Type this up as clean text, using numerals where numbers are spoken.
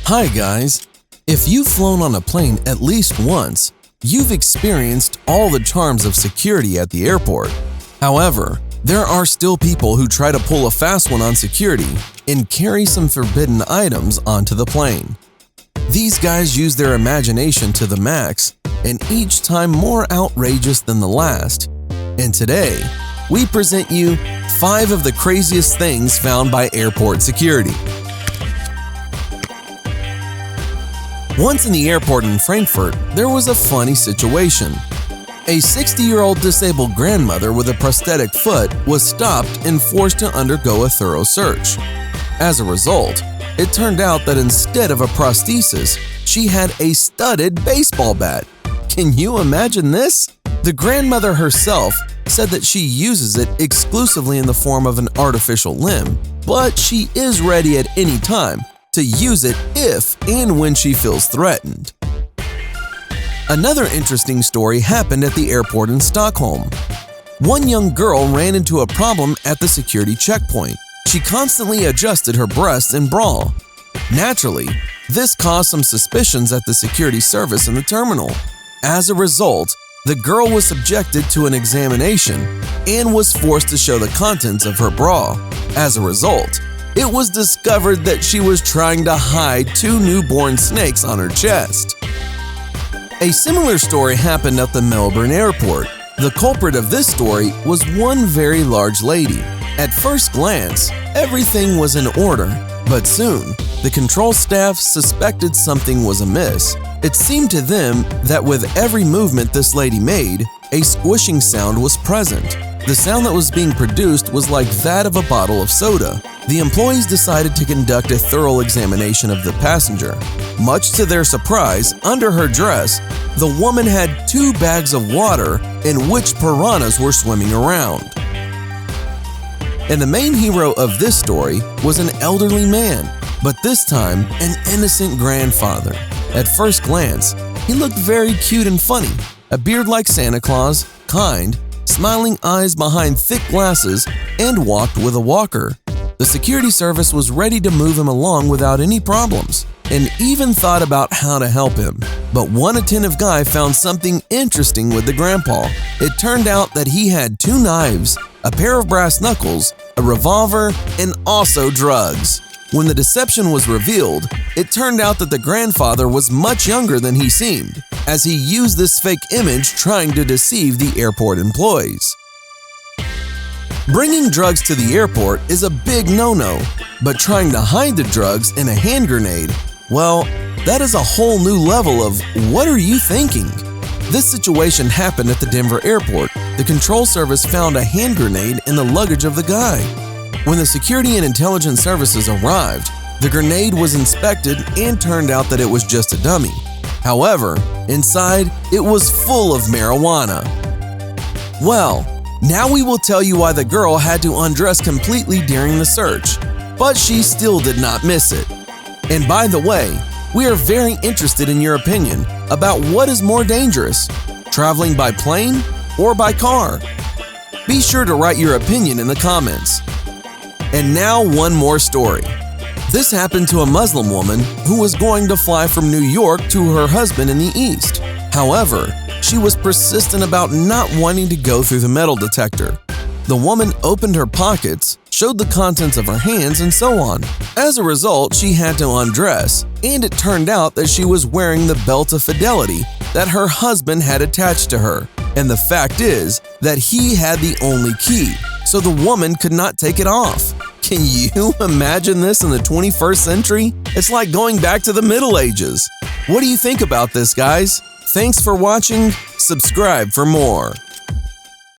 Hi guys! If you've flown on a plane at least once, you've experienced all the charms of security at the airport. However, there are still people who try to pull a fast one on security and carry some forbidden items onto the plane. These guys use their imagination to the max, and each time more outrageous than the last. And today, we present you 5 of the craziest things found by airport security. Once in the airport in Frankfurt, there was a funny situation. A 60-year-old disabled grandmother with a prosthetic foot was stopped and forced to undergo a thorough search. As a result, it turned out that instead of a prosthesis, she had a studded baseball bat. Can you imagine this? The grandmother herself said that she uses it exclusively in the form of an artificial limb, but she is ready at any time to use it if and when she feels threatened. Another interesting story happened at the airport in Stockholm. One young girl ran into a problem at the security checkpoint. She constantly adjusted her breasts and bra. Naturally, this caused some suspicions at the security service in the terminal. As a result, the girl was subjected to an examination and was forced to show the contents of her bra. As a result, it was discovered that she was trying to hide 2 newborn snakes on her chest. A similar story happened at the Melbourne airport. The culprit of this story was one very large lady. At first glance, everything was in order, but soon, the control staff suspected something was amiss. It seemed to them that with every movement this lady made, a squishing sound was present. The sound that was being produced was like that of a bottle of soda. The employees decided to conduct a thorough examination of the passenger. Much to their surprise, under her dress, the woman had 2 bags of water in which piranhas were swimming around. And the main hero of this story was an elderly man, but this time an innocent grandfather. At first glance, he looked very cute and funny, a beard like Santa Claus, kind, smiling eyes behind thick glasses, and walked with a walker. The security service was ready to move him along without any problems, and even thought about how to help him. But one attentive guy found something interesting with the grandpa. It turned out that he had 2 knives, a pair of brass knuckles, a revolver, and also drugs. When the deception was revealed, it turned out that the grandfather was much younger than he seemed, as he used this fake image trying to deceive the airport employees. Bringing drugs to the airport is a big no-no, but trying to hide the drugs in a hand grenade, well, that is a whole new level of what are you thinking? This situation happened at the Denver airport. The control service found a hand grenade in the luggage of the guy. When the security and intelligence services arrived, the grenade was inspected and turned out that it was just a dummy. However, inside, it was full of marijuana. Well, now we will tell you why the girl had to undress completely during the search, but she still did not miss it. And by the way, we are very interested in your opinion about what is more dangerous, traveling by plane or by car. Be sure to write your opinion in the comments. And now one more story. This happened to a Muslim woman who was going to fly from New York to her husband in the East. However, she was persistent about not wanting to go through the metal detector. The woman opened her pockets, showed the contents of her hands, and so on. As a result, she had to undress, and it turned out that she was wearing the belt of fidelity that her husband had attached to her. And the fact is that he had the only key, so the woman could not take it off. Can you imagine this in the 21st century? It's like going back to the Middle Ages. What do you think about this, guys? Thanks for watching. Subscribe for more.